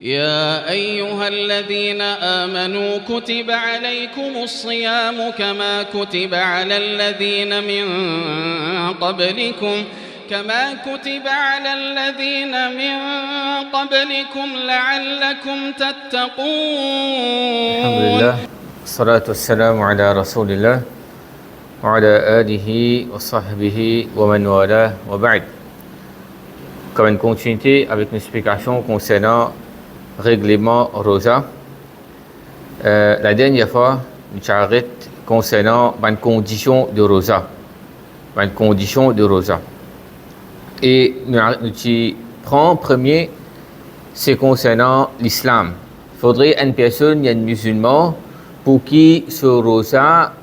يا أيها الذين آمنوا كتب عليكم الصيام كما كتب على الذين من قبلكم لعلكم تتقون. الحمد لله والصلاة والسلام على رسول الله وعلى آله وصحبه ومن والاه وبعد. Comme une continuité avec une explication concernant règlement rosa. La dernière fois, nous avons arrêté concernant une condition de rosa. Une condition de rosa. Et nous prenons premier, c'est concernant l'islam. Il faudrait une personne, un musulman, pour qui ce rosa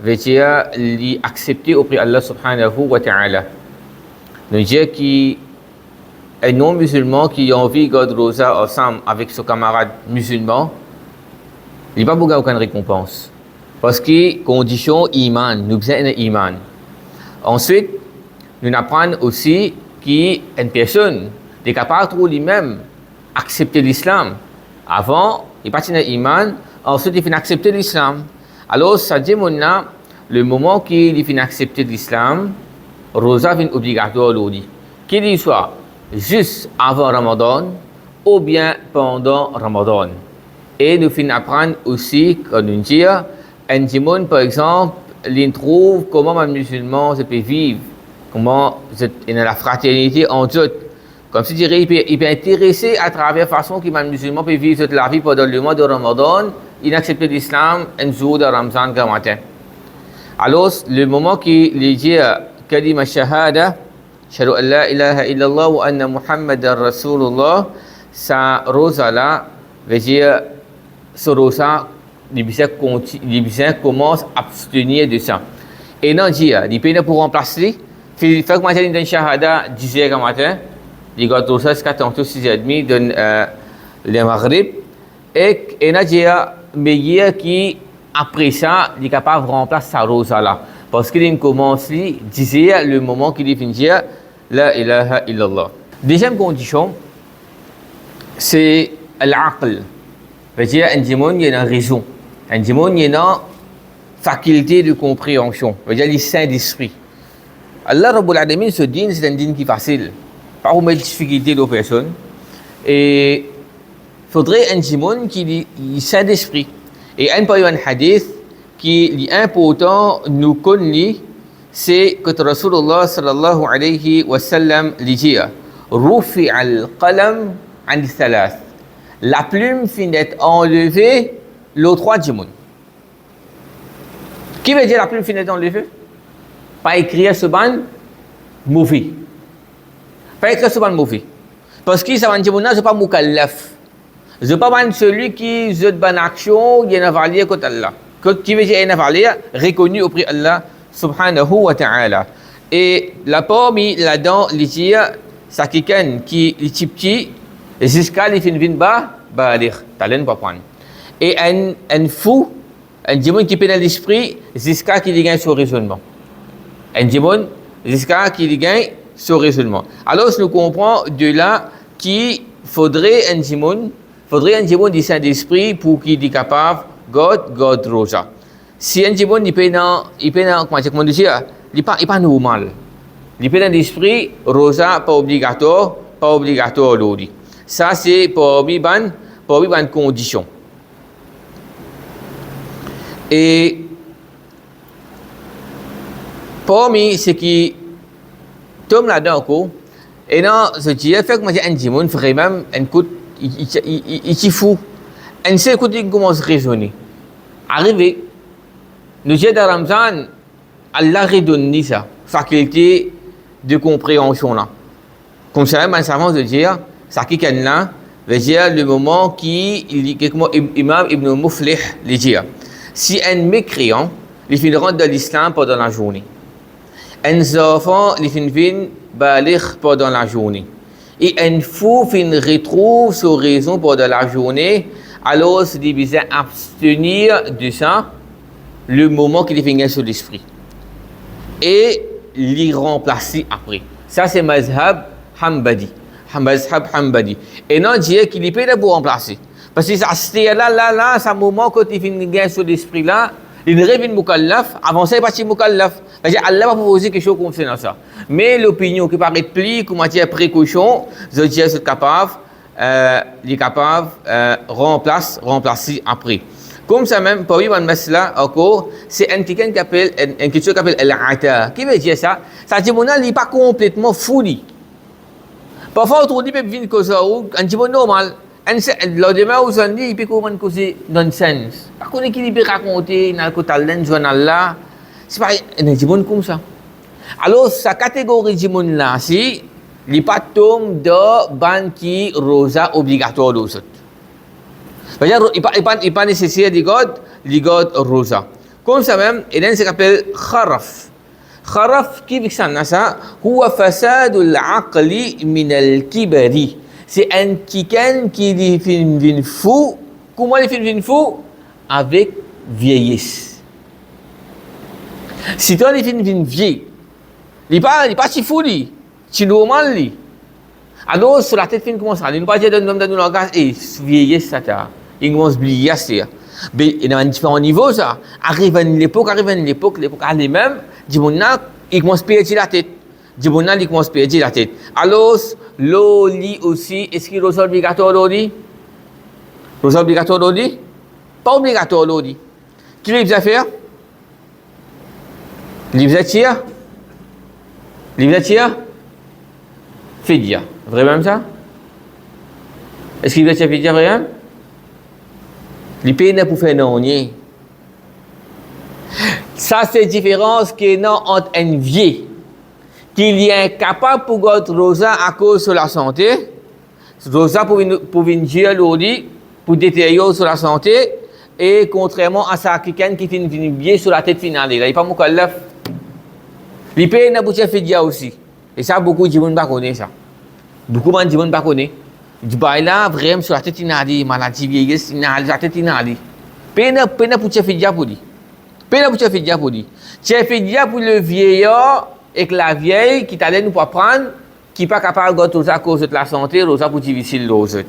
veut dire l'accepter auprès d'Allah subhanahu wa ta'ala. Nous disons qu'un non-musulman qui a envie de garder rosa ensemble avec son camarade musulman, il n'a pas aucune récompense. Parce que condition iman, nous besoin d'un iman. Ensuite, nous apprenons aussi qu'une personne est capable de lui-même accepter l'islam. Avant, il partit dans l'iman, ensuite il finit accepter l'islam. Alors, ça dit maintenant, le moment qu'il finit accepter l'islam, rosa est obligatoire aujourd'hui. Qu'il soit juste avant Ramadan ou bien pendant Ramadan. Et nous finissons apprendre aussi, quand nous dit, un timon par exemple, il trouve comment un musulman se peut vivre, comment il y a la fraternité entre eux. Comme si dirais, il peut intéresser à travers la façon qu'un musulman peut vivre toute la vie pendant le mois de Ramadan, il accepte l'islam un jour de Ramadan comme matin. Alors, le moment qu'il dit kalima shahada, Shahadu an la ilaha illallah wa anna Muhammadan Rasulullah, sa rosa là, veut dire, ce rosa, il commence à abstenir de ça. Et non, il peut pour remplacer, il fait que il donne shahada 10h comme matin, il garde rosa jusqu'à 6h30 de le maghrib, et non, mais qui, après ça, il est capable de remplacer sa rosa là. Parce qu'il commence à dire le moment qu'il finit la ilaha illallah. Deuxième condition, c'est l'aql. C'est-à-dire un démon, il y a une raison. Un démon, il y a une faculté de compréhension. C'est-à-dire le saint d'esprit. Allah Rabbul Alamin, ce dîne, c'est un dîne qui est facile. Pas au de difficulté de personne. Et il faudrait un démon qui est saint d'esprit. Et un hadith qui est important, nous connaît, c'est que Rasulullah sallallahu alayhi wa sallam dit Rufi al-qalam an thalath. La plume finit d'être enlevée le 3 du monde. Qui veut dire la plume finit d'être enlevée? Pas écrire ce ban mauvais. Pas écrire ce ban mauvais. Parce que ça va dire c'est pas mukallaf. Je pas ban celui qui a une action, il y a une valeur contre Allah. Qui veut dire une valeur reconnue auprès d'Allah subhanahu wa ta'ala. Et la parmi là-dedans, il dit, c'est quelqu'un qui est petit, jusqu'à il finit bas, balir, talent pas prendre. Et un fou, un démon qui pénètre l'esprit, jusqu'à qu'il gagne son raisonnement. Un démon, jusqu'à qu'il gagne son raisonnement. Alors, nous comprenons de là qu'il faudrait un démon du Saint-Esprit pour qu'il soit capable de God rosa. Si un démon il peut dans comment dire, il pas normal. Il peut dans l'esprit rosa pas obligatoire aujourd'hui. Ça c'est pour une condition. Et parmi ce qui tombe là-dedans encore, et non, je dis fait que moi un démon vraiment un coup il fou. Un seul coup il commence à raisonner. Arrivé nous disons dans Ramzan, Allah redonne ça, faculté de compréhension là. Comme ça, un savant de dire, ça qui est là, veut dire le moment qui, Imam Ibn Muflih le dit. Si un mécréant, il finit rentre dans l'islam pendant la journée. Un enfant, il finit balir pendant la journée. Et un fou finit retrouve sa raison pendant la journée, alors c'est difficile abstenir de ça. Le moment qu'il est sur l'esprit et l'y remplacer après. Ça c'est mazhab Hanbali. mazhab Hanbali. Et non, dire qu'il est pas pour remplacer. Parce que ça, c'était là, c'est un moment quand il finit de sur l'esprit là, il revient mukallaf, avant ça, il est parti mukallaf. C'est-à-dire, Allah va proposer quelque chose concernant ça. Mais l'opinion qui paraît plus, comme matière précaution, je dis, c'est capable, il est capable, remplacer après. Comme ça même, pour lui, là encore, c'est quelqu'un qui appelle, une question qui appelle al-ata. Qui veut dire ça? Ça dit, mon il n'est pas complètement fou. Parfois, on dit, il cause un petit peu normal. Le demain, on dit, il peut causer nonsense. Par contre, il peut raconter, dans le talent, journal là, c'est pas un petit peu comme ça. Alors, sa catégorie de monde là, c'est, il n'est pas tombé de banque rosa obligatoire aux autres. C'est-à-dire, il n'est pas nécessaire de garder rosa. Comme ça même, il y a ce qu'on appelle kharaf. Kharaf, qui veut dire ça? C'est fasad al-aqli min al-kibari. C'est un quelqu'un qui devient fou. Comment il devient fou? Avec vieillesse. Si tu devient vieux, il n'est pas si fou, c'est normal. Alors, sur la tête, il commence à dire, il ne pas dire de nous regarder, vieillesse, ça t'a. Il commence à oublier ça. Mais il y a différents niveaux, ça. Arrive à l'époque, l'époque elle-même, il commence à perdre la tête. Il commence à perdre la tête. Alors, l'oli aussi, est-ce qu'il est obligatoire l'oli? Obligatoire l'oli? Pas obligatoire l'oli. Qui lui a faire? Il vous attire? Fidia. Vraiment ça? Est-ce qu'il vous attire Fidia vraiment? Les pays ne peuvent faire non. Ça, c'est la différence qu'il y a entre un vieux qui est incapable pour garder rosa à cause de la santé. Rosa pour une dire pour détériorer sur la santé. Et contrairement à ça, quelqu'un qui finit bien sur la tête finale. Il n'est pas mukallaf. Les pays ne peuvent pas faire aussi. Et ça, beaucoup de gens ne connaissent pas ça. Beaucoup de gens ne connaissent pas. Du bail là, vraiment sur la tête inali, maladie vieillesse inali, la tête inali. Pena pour te faire pour lui. Pena pour te faire pour lui. Tu fais dire pour le vieillard et que la vieille qui t'allait nous pas prendre, qui pas capable de garder à cause de la santé, rosa pour difficile l'ose.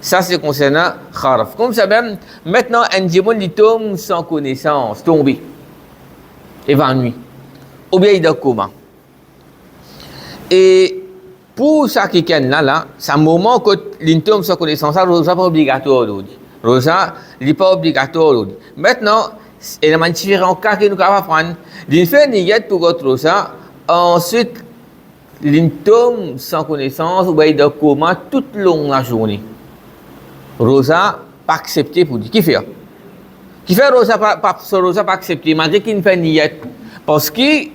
Ça c'est concernant kharaf. Comme ça même, maintenant un démon il tombe sans connaissance, tombé, évanoui, ou bien il est coma. Et pour ça quelqu'un là, c'est un moment que l'intom sans connaissance, ça rosa pas obligatoire rosa, il n'est pas obligatoire maintenant, il y a un différent cas que nous avons prendre. Il fait une niette pour votre rosa, ensuite l'intom sans connaissance ou bien il est coma toute longue la journée. Rosa pas accepté pour dire qui fait rosa pas accepté malgré qu'il fait une niette parce que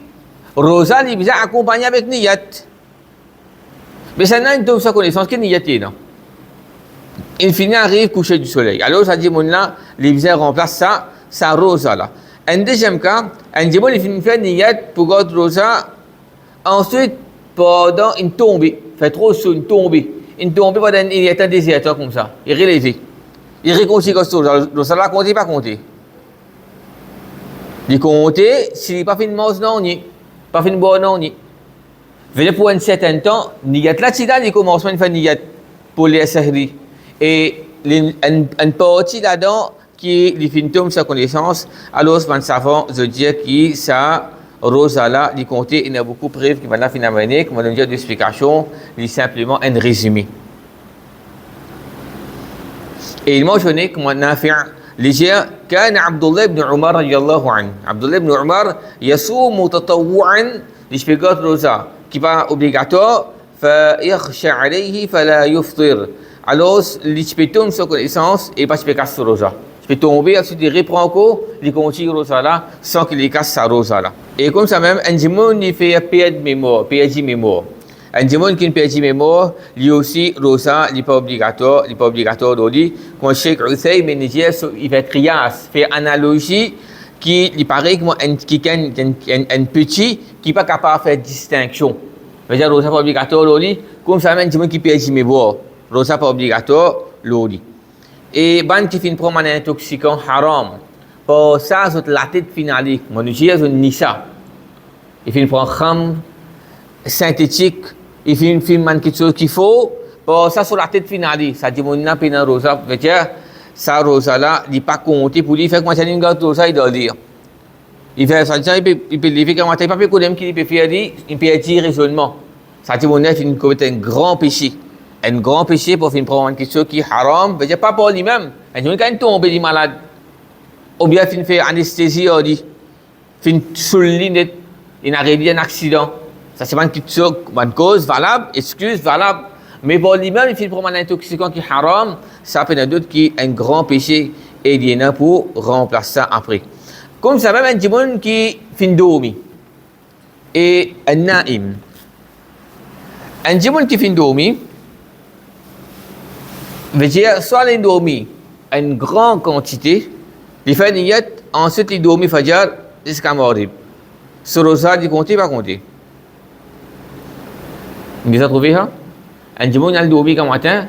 rosa il vient accompagner avec niette. Mais ça n'a pas de connaissance qu'il n'y a pas. Il finit arrive coucher du soleil. Alors ça dit mon là, les visins remplacent ça rosa là. Un deuxième cas, un démon il finit faire niette pour garder rosa. Ensuite, pendant une tombée, fait trop chaud, une tombée pendant il est un désert comme ça. Il est relevé. Il réconcilie comme ça. Ça va compter, pas compter. Il compte, s'il n'est pas fait de manger, non, pas fait de boire, non. Venez pour un certain temps, niyat là, il commence à faire niyat pour les sahri. Et une partie là-dedans qui est les sa connaissance, alors c'est un savant, je dis que ça, rosa là, il compte, il y a beaucoup de preuves qui vont là finalement, comme on a dit d'explication, il est simplement un résumé. Et il mentionne, comme on a fait, لجاء كان عبد الله بن عمر رضي الله عنه عبد الله بن عمر يصوم تطوعا لشبيقات روزا qui pas obligatoire فيخشى عليه فلا يفطر alors les pétons sans connaissance et pas casse rosa tu peux tomber ensuite il reprend encore il continue rosa là sans qu'il les casse sa rosa là et comme ça même un démon il fait perdre mémoire un démon qui perd mémoire lui aussi rosa il pas obligatoire d'oli quand Cheikh Uthaymin il fait qiyas fait analogie qui il paraît comme un petit qui pas capable de faire distinction. C'est-à-dire rosa pas obligatoire l'oli comme ça même qui perd mémoire rosa pas obligatoire l'oli et ban qui fin prendre un intoxicant haram pour ça c'est la tête finale mon dieu c'est nisa il fin prendre kham synthétique il fin quelque chose qu'il faut Pour ça, sur la tête finale, ça dit, mon n'a pas dans rosa. Veut dire, ça, rosa là, il n'est pas compté pour lui. Fait que moi, j'ai une gâte rosa, il doit lire. Il fait ça, il peut lever comme il pas peut connaître qu'il peut faire, il peut dire raisonnement. Ça dit, mon n'a il commet un grand péché. Un grand péché pour faire prendre quelque chose qui est haram. Veut dire, pas pour lui-même. Il dit, quand il tombe, il est malade. Ou bien, il fait anesthésie, il dit, il souligne, il a réveillé un accident. Ça, c'est une cause valable, excuse valable. Mais pour lui-même, il fait prendre un intoxicant qui est haram, ça peut être d'autres qui est un grand péché et il y en a pour remplacer ça après. Comme ça, même un petit monde qui fait dormir et un naïm. Un petit monde qui fait dormir, veut dire soit il dormir une grande quantité, il fait niyat, ensuite il dormit fajr jusqu'à maghrib. Sur ça, il compte pas compter. Vous avez trouvé ça? Un petit monde qui a dormi comme matin,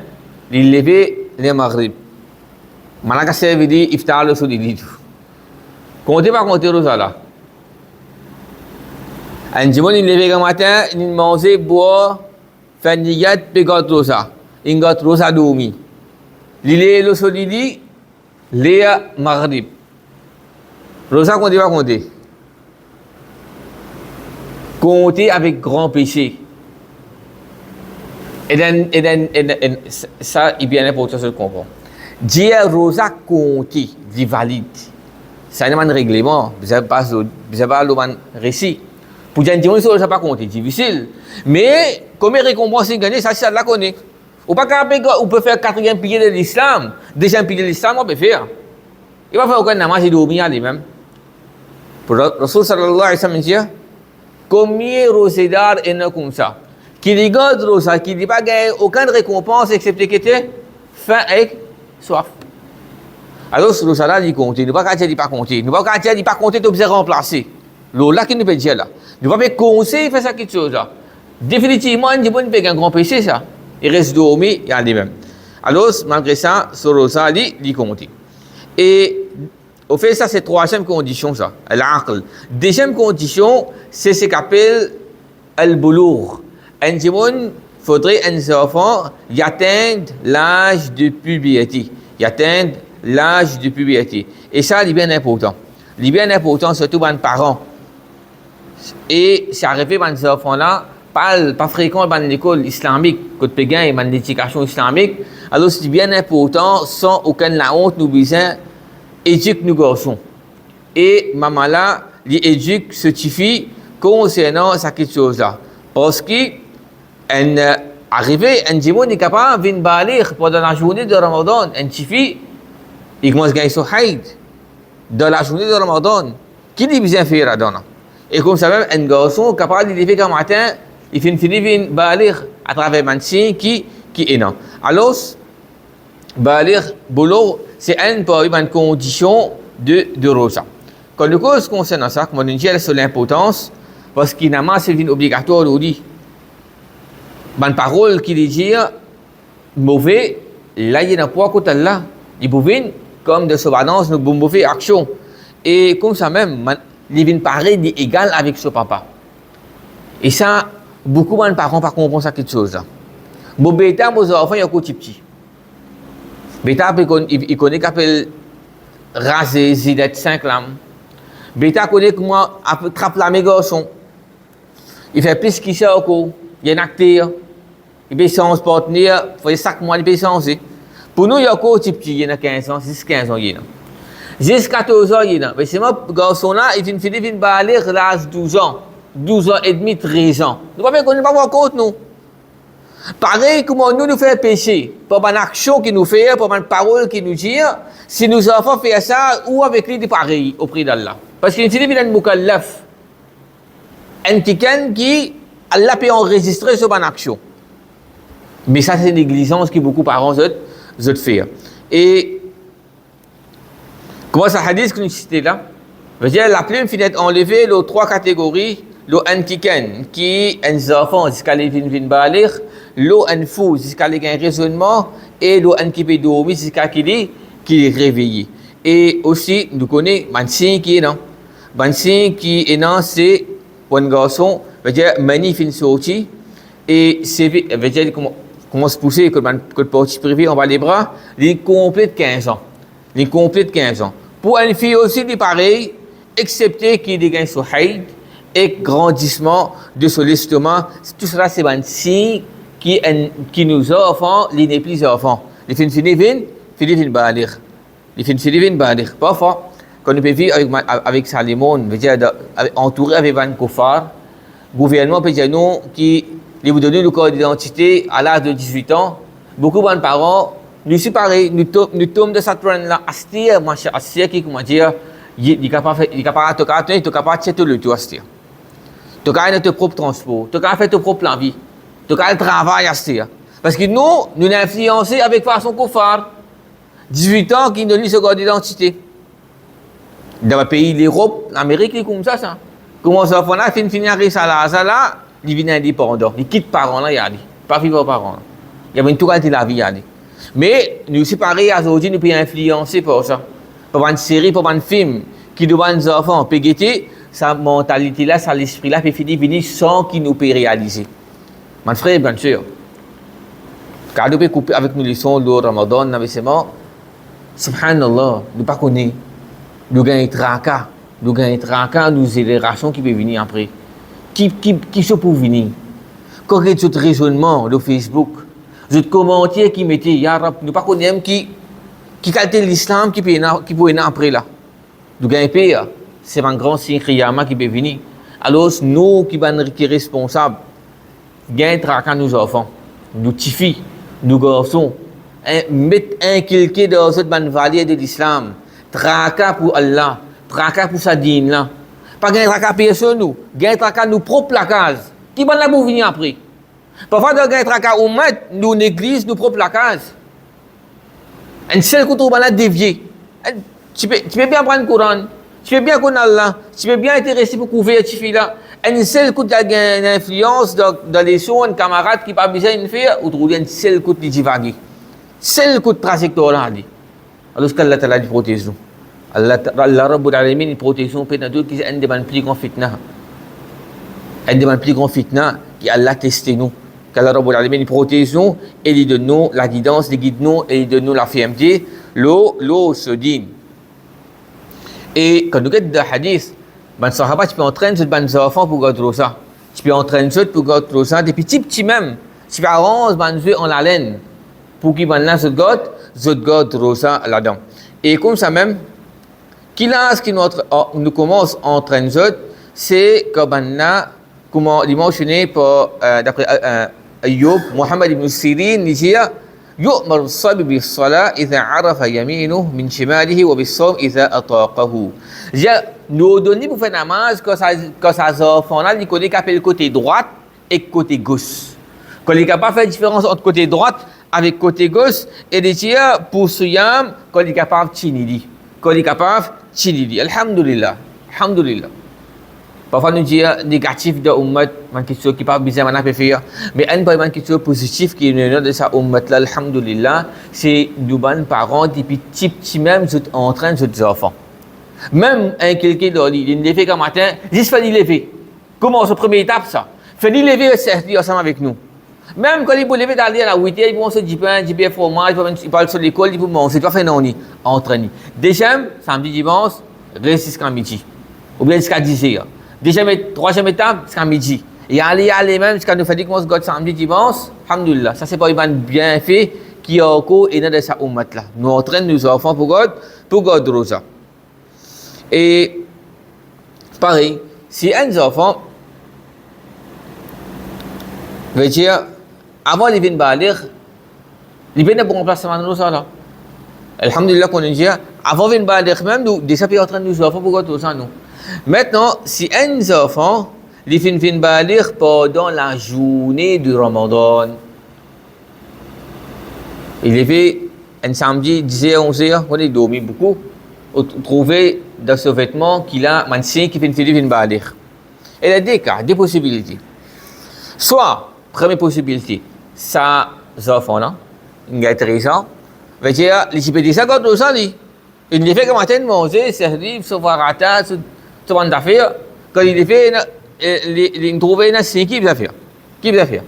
il lève le maghrib. Malaka se veut dire iftar le soir du tout. Comptez pas compter rosa là. Un petit monde il lève comme matin, il mange, boit, fait niyat, puis gâte rosa. Il gâte rosa dormi. Il est le soir du lit, le maghrib. Rosa comptez pas compter. Compter avec grand péché. Et ça, il est bien important de le comprendre. Dire rosa compter, dit valide. C'est un règlement, vous n'avez pas le récit. Pour dire que ça ne pas compter, difficile. Mais, comme récompense gagner, ça, ça la connaît. On peut faire quatrième pilier de l'islam. Deuxième pilier de l'islam, on peut faire. Il va faire aucun namaz et dormir lui-même. Pour Rasul sallallahu alayhi wa sallam dit, combien de rosédars est comme ça? Qui regarde rosa, qui n'a pas gagné aucune récompense excepté qu'il était faim et soif. Alors, ce rosa-là, il compte. Nous ne pouvons pas dire qu'il pas compter. Nous ne pouvons pas dire qu'il pas compter, tu peux remplacer. Là, qui nous peut dire là. Nous ne pouvons pas conseiller faire ça quelque chose là. Définitivement, il peut faire un grand péché ça. Il reste dormi, il y a lui-même. Alors, malgré ça, ce rosa, il compte. Et au fait, ça, c'est troisième condition, ça. L'aql. Deuxième condition, c'est ce qu'on appelle al-boulour. Un petit monde, il faudrait un enfant y atteindre l'âge de puberté. Y atteindre l'âge de puberté. Et ça, c'est bien important. C'est bien important, surtout pour les parents. Et c'est arrivé pour ces enfants-là, pas fréquent dans l'école islamique, quand tu gagnes dans l'éducation islamique. Alors, c'est bien important, sans aucune la honte, nous besoin éduquer nos garçons. Et maman là, l'éduque certifie concernant cette chose-là. Parce que, arrivé, un dimanche est capable de venir pendant la journée de Ramadan. Un petit fille, il commence à gagner son haïd dans la journée de Ramadan. Qui dit bien faire là-dedans? Et comme ça même, un garçon capable de lever comme matin, il finit venir à travers un signe qui est non. Alors, balir, boulot, c'est une condition de rosa. Quand le cause concerne ça, comme on dit, c'est l'importance, parce qu'il n'a pas c'est obligatoire aujourd'hui. Une parole qui dit mauvais, là il n'y a pas côté là. Il peut venir comme de surveillance, nous mauvais action. Et comme ça même, il vient pareil, égal avec son papa. Et ça, beaucoup de parents ne comprennent pas quelque chose. Mon bêta, mon enfant, il y a un petit. Bêta, il connaît qu'appelle raser, zidet 5 lames. Bêta connaît comment attraper la garçon. Il fait plus qu'il sait encore. Il y a un acteur. Il peut s'en partenaire. Il faut chaque mois, il peut s'en. Pour nous, il y a encore un petit, il y en a 15 ans, 15 ans. Jusqu'à 14 ans, il y en a. Mais c'est moi, garçon là, il finit de balayer l'âge 12 ans. 12 ans et demi, 13 ans. Nous ne pouvons pas voir compte, nous. Pareil, comment nous faisons péché, pour une action qui nous fait, pour une parole qui nous dit, si nos enfants font ça, ou avec lui, c'est pareil auprès d'Allah. Parce qu'il finit de mukallaf. Un tiken qui, Allah peut enregistrer sur une action. Mais ça, c'est une négligence que beaucoup de parents font. Et, comment ça hadith que nous citons là? Veut dire, la plume finit enlever les 3 catégories. Le antiken qui est un enfant jusqu'à les vin balir, le fou jusqu'à les un raisonnement et le qui peut dormir jusqu'à qu'il est réveillé. Et aussi nous connaissons Mansi qui est non. Mansi qui est non, c'est un garçon veut dire mani fin sorti et c'est veut dire comment commence à pousser, que le parti privé en bas les bras, il complète 15 ans. Il complète 15 ans. Pour une fille aussi, il est pareil, excepté qu'il y ait un haïd et grandissement de son estomac. Tout cela, c'est un signe qui nous offre les plus enfants. Les filles viennent balir. Les filles viennent balir. Parfois, quand nous vivons avec Salimon, entouré avec un kofar, le gouvernement peut dire nous qui vous donne le code d'identité à l'âge de 18 ans. Beaucoup de parents nous séparent, nous tombons de cette trend-là. Astir, moi, Astir qui, comment dire, il est capable de faire tout le tout, Astir. Tu as notre propre transport, tu as fait ton propre plan de vie, tu as le travail, Astir. Parce que nous influencés avec façon kofar. 18 ans qui nous donnent ce code d'identité. Dans le pays, l'Europe, l'Amérique, c'est comme ça. Comment ça fait finir ça là, il vient indépendant. Il quitte parents là, il y a dit. Pas vivre parents. Il y a une tout de la vie, il y a dit. Mais nous séparer aujourd'hui, nous pouvons influencer par ça. Par une série, par un film qui demande aux enfants de guetter, sa mentalité là, sa l'esprit là, peut finir sans qu'ils nous puissent réaliser. Mon frère, bien sûr. Quand nous pouvons couper avec nous les sons de Ramadan, subhanallah, nous ne pas connaître. Nous gagnons tracas. Nous gagnons tracas, nous générations qui peuvent venir après. Qui sont pour venir? Quand il y a ce raisonnement de Facebook, ce commentaire qui mettait, Ya Rab, nous ne connaissons pas qui qualité l'islam qui peut venir après là. Nous gagnons pire. C'est un grand signe Qiyamah qui peut venir. Alors, nous qui sommes responsables, gagnons tracas nos enfants, nos petits filles, nos garçons, mettre inculquer dans cette bonne valeur de l'islam. Tracas pour Allah, tracas pour sa dîne là. Pas gagner tracas personne nous, gagner tracas nous propres placages. Qui va là pour venir après? Parfois de gagner tracas au maître, nous l'église, nous propres placages. Un seul coup on va dévier. Tu peux bien prendre le Coran, tu peux bien connaître Allah, tu peux bien intéresser pour couvrir cette fille là. Un seul coup de influence dans les sons, camarades qui pas besoin de faire, ou trouver un seul coup de divaguer. Seul coup de trajectoire là. Alors qu'Allah Ta'ala protège nous. Allah Rabbul Alamin protège nous pendant tout qui est un des plus grands fitna. Un des plus grands fitna qui Allah testé nous. Qu'Allah Rabbul Alamin protège nous et il donne nous la guidance, il guide nous et il donne nous la fermeté. L'eau se dit. Et quand nous regardons le hadith, ben sahaba tu peux entraîner ces ben enfants pour garder ça. Tu peux entraîner ceux pour garder ça depuis petit même. Tu peux arranger ben en la laine pour qu'ils ben là se garde rosa là-dedans. Et comme ça même, qui nous commence à entraîner, c'est que maintenant, comment il mentionné d'après Ayyub, Muhammad ibn Sirin, il dit يؤمر الصبي بالصلاة إذا عرف يمينه من شماله وبالصوم إذا أطاقه. Nous donnons pour faire namaz quand ça enfant là, il connaît qu'appelle le côté droit et le côté gauche. Quand il est capable de faire la différence entre côté droite avec côté gauche et des tiers pour Suyam, quand il est capable de chinili. Quand il est capable de chinili. Alhamdulillah. Alhamdulillah. Parfois nous disons négatif de ummat, une question qui pas besoin de faire. Mais une question positive qui est de sa ummat là, alhamdulillah, c'est nous bonnes parents depuis petit même en train de nos enfants. Même un quelqu'un dans l'île, il lève comme matin, juste fait lever. Comment c'est la première étape ça? Fait lever et servir ensemble avec nous. Même quand il peut lever d'aller à la 8h, il peut manger du pain, du fromage, il parle sur l'école, il peut manger, c'est pas fait non, entraîner. Deuxième, samedi, dimanche, reste jusqu'à midi. Ou bien jusqu'à 10h. Troisième étape, jusqu'à midi. Et aller même jusqu'à nous faire qu'on se garde samedi, dimanche, alhamdulillah. Ça, c'est pas un bien fait qui est encore et dans sa ummat là. Nous entraînons nos enfants pour garder rosa. Et pareil, si un enfant veut dire, avant de venir balir, il vient pour remplacement de rosa là. Alhamdulillah, qu'on dit, avant de venir balir même, nous, déjà, on entraîne nos enfants pour garder rosa nous. Maintenant, si un enfant il fait balir pendant la journée du Ramadan, il est fait un samedi 10h, 11h, on est dormi beaucoup, trouver dans ce vêtement qu'il a un signe qui fait balir. Il y a des cas, des possibilités. Soit, première possibilité, ça, les enfants là, il y a 13 ans, veut dire, il peut dire ça quand on il ne fait que matin manger, servir, se voir à table, tout le monde a fait. Quand il est fait, il trouve un signe qui va faire. Qui va faire?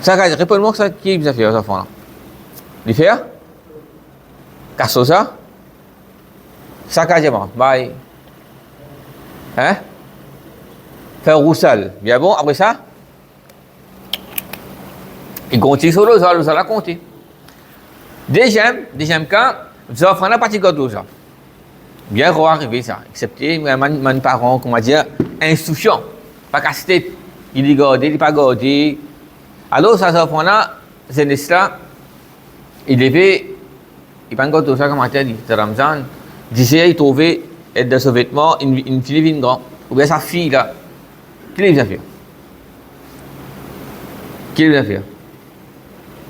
Ça, réponds-moi ça, qui vous a fait, aux enfants là? Les faire? Casso ça? Ça, quasiment. Bye. Hein? Faire roussel. Bien bon, après ça? Il continue sur l'eau, ça la compter. Deuxième cas, vous offrez la partie de ça. Bien arriver ça, excepté mes parents, comment dire, instruction. Pas casse-tête. Il est gardé, il n'est pas gardé. Alors, ça s'offre là, c'est là, il devait, il pas encore tout ça, comme on dit, c'est Ramzan, d'essayer de trouver de ce vêtement une fille grande, ou bien sa fille là. Qu'est-ce qu'il a fait? Qu'est-ce qu'il a fait?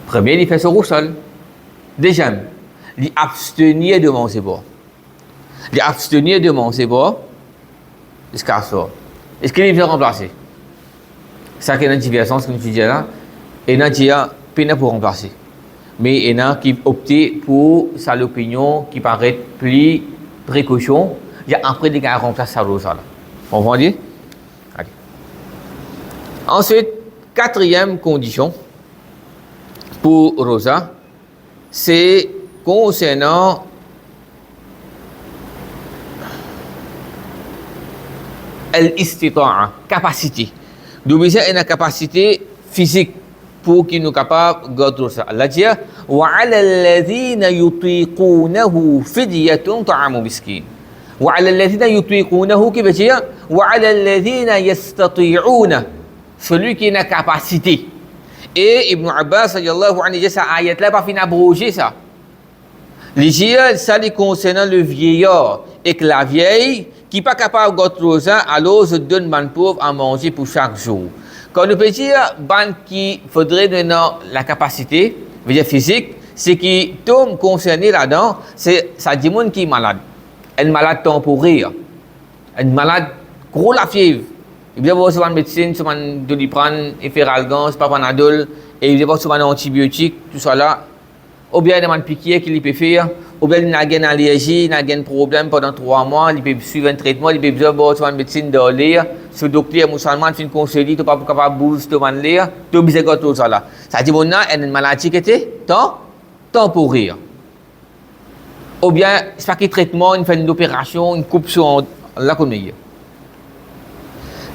Premier, il fait son roussel. Deuxième, il abstenir de manger bon. Il abstenir de manger bon, jusqu'à ça. Est-ce qu'il veut remplacer? Ça qui est une diversion, ce que je dis là, et il y a peine pour remplacer. Mais il y en a qui optent pour sa opinion qui paraît plus précaution. Il y a après des gars qui remplacent ça là. On va dire? Allez. Ensuite, quatrième condition pour Rosa, c'est concernant l'istita'a, capacité. Nous avons une capacité physique pour qu'il nous capable de garder ça. Allah dit وَعَلَى الَّذِينَ يُطِيقُونَهُ فِدْيَةٌ طَعَامُ مِسْكِينٍ وَعَلَى الَّذِينَ يُطِيقُونَهُ qui veut dire وَعَلَى الَّذِينَ يَسْتَطِيعُونَ celui qui a une capacité. Et Ibn Abbas sallallahu alayhi wa sallam, ayat là pas fin abroger ça. Les gens, ça les concernant le vieillard et que la vieille qui n'est pas capable de garder ça, alors je donne ban pauvre à manger pour chaque jour. Quand nous peut dire ban qui faudrait donner la capacité, veut dire physique, c'est qui tombe concerné là-dedans, c'est ça dit monde qui est malade. Une malade temporaire, une malade gros la fièvre. Il vient voir souvent médecine, souvent de lui prendre efferalgan, c'est pas panadol, et il vient voir souvent antibiotiques, tout ça là. Ou bien il y a des piqûres qu'il peut faire, ou bien il y a une allergie, il y a un problème pendant 3 mois, il peut suivre un traitement, il peut voir souvent médecine de l'air. Si le docteur musulman fait un conseil, tu n'es pas capable de bouger, tu vas l'air, tu es obligé de tout ça là. Ça dit bon, il y a une maladie qui était temporaire. Ou bien, c'est pas qu'il traitement, il fait une opération, une coupe sur la commune.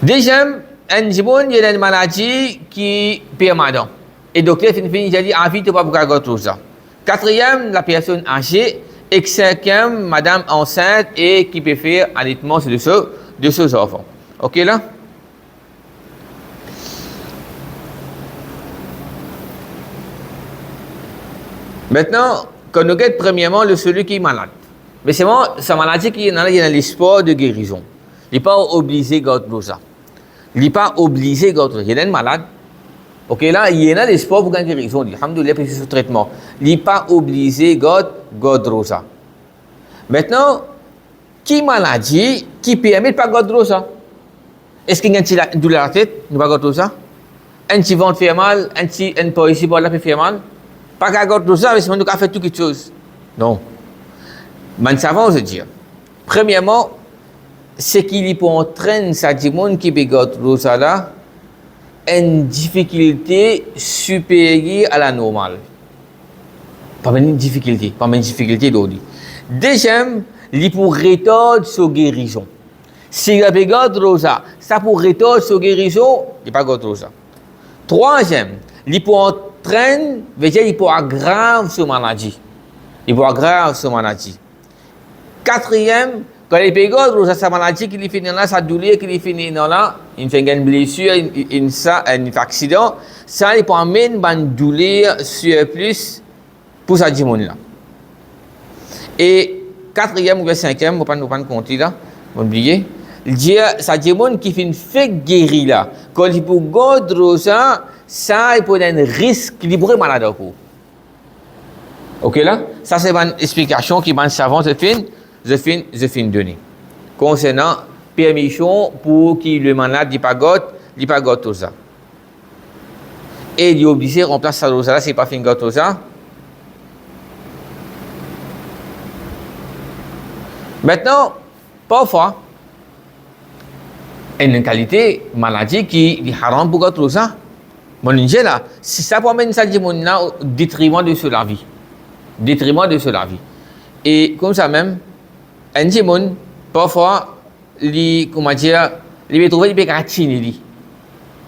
Deuxième, il y a une maladie qui est permanente. Et le docteur il a dit, en vie, tu ne peux pas garder tout ça. Quatrième, la personne âgée. Et cinquième, madame enceinte et qui peut faire allaitement de ce enfants. Ok là? Maintenant, quand nous regardons premièrement celui qui est malade. Mais c'est bon, sa maladie qui est là, il y a l'espoir de guérison. Il n'est pas obligé de garder ça. Il n'est pas obligé de garder ça. Il y a une malade. Ok, là, il y a l'espoir pour gagner guérison. Alhamdoulilah, pour ce traitement. Il n'est pas obligé de garder ça. Maintenant, qui maladie qui permet de ne pas garder ça? Est-ce qu'il y a une douleur à la tête? Ne pas garder ça? Un petit ventre fait mal? Un petit pas ici, là, peut faire mal? Pas qu'à garder ça, mais c'est qu'on a fait tout quelque chose. Non. Mais nous savons, je dire. Premièrement, c'est qu'il peut entraîner ça du monde qui peut garder ça là, une difficulté supérieure à la normale. Pas une difficulté d'aujourd'hui. Deuxième, il pour retarder sa guérison. Si il regarde ça, ça pour retarder sa guérison, il pas garder ça. Troisième, il pour entraîner, il pour aggraver sa maladie. Quatrième, quand il regarde sa maladie, qu'il finit là, sa douleur, qu'il finit là, il fait une blessure, un accident, ça il peut amener une douleur surplus pour sa dimon là. Et quatrième ou cinquième, on ne peut pas compter là, on oublier. Il dit ça dimon qui fait guérir là. Quand il peut garder ça il peut un risque qu'il pourrait malade au coup. Ok là, ça c'est une explication qui m'a savant je fin donner. Concernant permission pour que le malade n'y pas garde tout ça. Et il est obligé de remplacer ça là, c'est pas fin garde tout ça. Maintenant, parfois, il y a une qualité maladie qui est haram pour garder tout ça. Mon ninja là, si ça promène ça dit mon là au détriment de ceux la vie. Détriment de ceux la vie. Et comme ça même, un dit mon parfois li comment dire, il peut trouver il peut gratiner lui.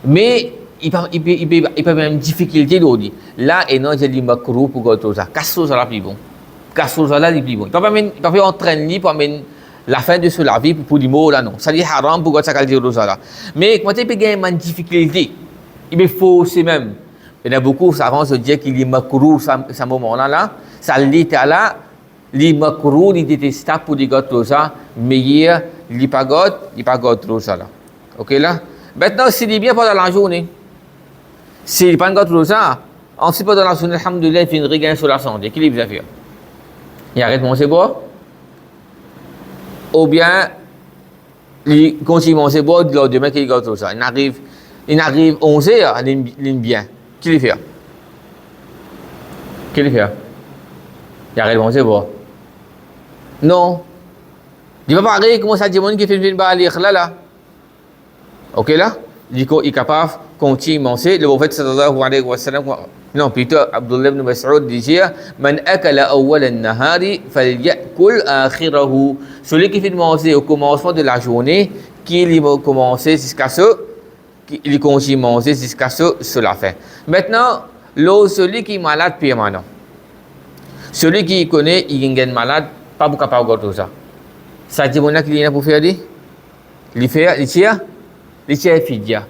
Mais il peut même difficulté d'odi. Là et non j'ai dit makruh pour autre ça. Casse ça là plus bon. Casse ça là plus bon. Il peut pas entraîner lui pour amener la fin de ce la vie pour les mots là non. Ça dit haram pour ça dire ça là. Mais comment il peut gagner une difficulté. Il me faut c'est même. Il y a beaucoup ça rend se dire qu'il est makruh ça moment là, ça l'état là, les makruh les détestable pour les gars tout ça, meilleur les pas trop ça là. OK là. Maintenant s'il est bien pendant la journée. S'il pas trop ça, ensuite pendant la journée alhamdoulillah il fait une regain sur la santé, qu'il va faire. Il arrête manger boire. Ou bien il continue manger boire le demain qu'il gâte tout ça. Il arrive 11h, il bien. Qui le fait? Qui le fait? Il arrête de manger boire. Non. Il va pas arrêter comment ça dit mon qui fait une balire là. OK là? Il est capable de continuer à manger. Le prophète sallallahu alayhi wa sallam, non, plutôt Abdullah ibn Mas'ud disait Man akala awwal an-nahari falyakul akhirahu. Celui qui fait manger au commencement de la journée, qu'il va commencer jusqu'à ce il continue à manger jusqu'à ce la fin. Maintenant, celui qui est malade permanent. Celui qui connaît, il est malade, pas beaucoup capable de tout ça. Ça dit mon qu'il y a pour faire dit? Il tire fidya.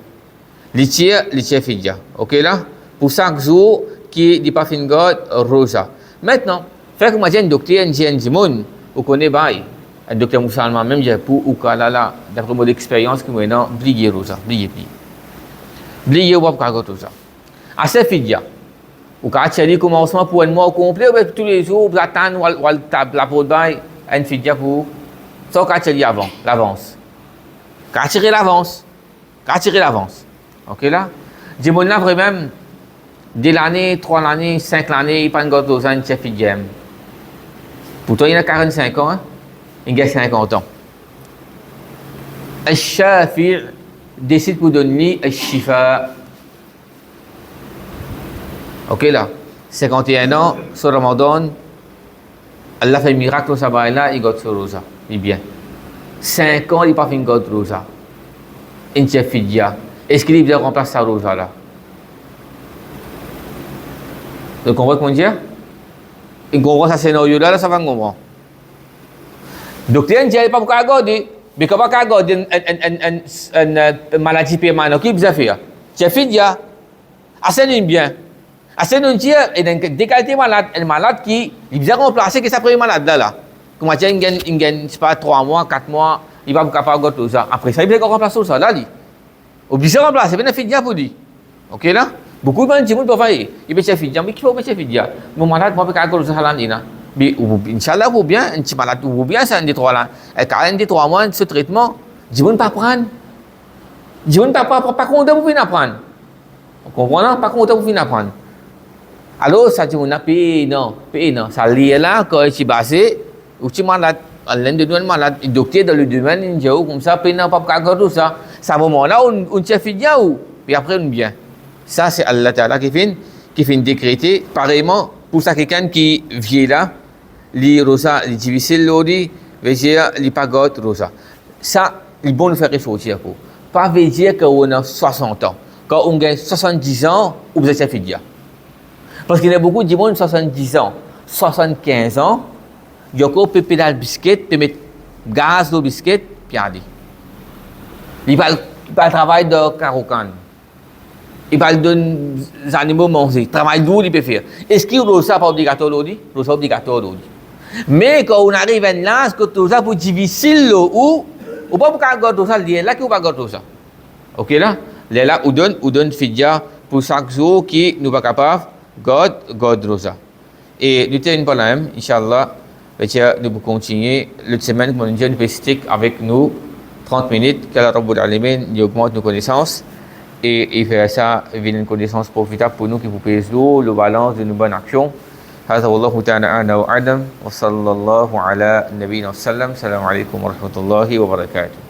Il tire fidya. OK là? Pour chaque jour qui n'est pas fin God rosa. Maintenant, fait que moi j'ai un docteur, un monde, vous connaissez pas. Un docteur musulman même j'ai pour ou là d'après mon expérience que maintenant briller rosa, briller. Bliye ou pas tout ça. Assez fidya. Ou quand tu as dit commencement pour un mois complet, tous les jours, vous attendez la peau de un fidya pour. Ça, quand tu as dit avant, l'avance. Quand tu as l'avance. OK là? Dis-moi là vraiment, dès l'année, 3 l'année, 5 l'année, il n'y a pas de gâteau, un chef fidya. Pourtant, il a 45 ans, hein? Il a 50 ans. Al-Shafi' décide pour donner un shifa. OK là, 51 ans, sur Ramadan, Allah fait un miracle au sabbat là, il goûte sur rosa. Il est bien. 5 ans, il n'a pas fait une goûte rosa. Une chef fidya. Est-ce qu'il doit remplacer sa rosa là? Vous comprenez comment dire? Il comprend ce scénario là, ça va comprendre. Donc, il n'y a pas beaucoup à garder. Mais comment on garde une maladie permanente, qui vous fait? C'est fidya. Assez bien. Assez non dire, et dès qu'elle est malade, un malade qui il vient remplacer que sa première malade là. Comment dire, il gagne pas 3 mois, 4 mois, il va pas capable de tout ça. Après ça, il vient remplacer ça là. Obligé de remplacer, c'est une fidya pour lui. OK là? Beaucoup de gens peuvent faire. Il peut faire fidya, mais qui faut faire fidya? Mon malade, moi, je peux pas garder ça là. Mais Inch'Allah, vous bien, un petit malade, vous bien, c'est un des 3 là. Et quand un des 3 mois, ce traitement, je ne peux pas prendre. Je ne peux pas compter pour venir prendre. Vous comprenez? Pas compter pour venir prendre. Alors, ça dit, on a payé, non. Ça lié là, quand tu es basé, ou tu es malade, l'un de nous malade, le docteur dans le domaine, il dit, comme ça, paye, non, pas tout ça. C'est un moment là, on tient fidya ou, puis après, on vient. Ça, c'est Allah Ta'ala qui fait décréter. Pareillement, pour ça, quelqu'un qui vient là, les rosa, les difficiles, veut dire les pagodes rosa. Ça, il est bon de faire réfléchir pour. Pas veut dire qu'on a 60 ans. Quand on gagne 70 ans, vous êtes fidya. Parce qu'il y a beaucoup de monde 70 ans, 75 ans, il y a encore peut pédale biscuit, peut mettre gaz dans le biscuit, puis aller. Il va travailler dans le carocan. Il va donner des animaux manger. Travail dur, il peut faire. Est-ce qu'il y a ça pas obligatoire aujourd'hui? C'est obligatoire aujourd'hui. Mais quand on arrive à un âge que tout ça pour difficile ou pas pour garder tout ça, il est là qui va garder tout ça. OK là? Il est là où donne fidya pour chaque jour qui nous va capable God rosa. Et nous terminons par là, Inch'Allah, nous pouvons continuer l'autre semaine, nous allons stick avec nous 30 minutes, qu'Allah Rabbul Alamin nous augmente nos connaissances et faire ça, une connaissance profitable pour nous qui vous pèse l'eau, le balance de nos bonnes actions. هذا والله تعالى أعلى وأعلم وصلى الله على نبينا وسلم السلام عليكم ورحمة الله وبركاته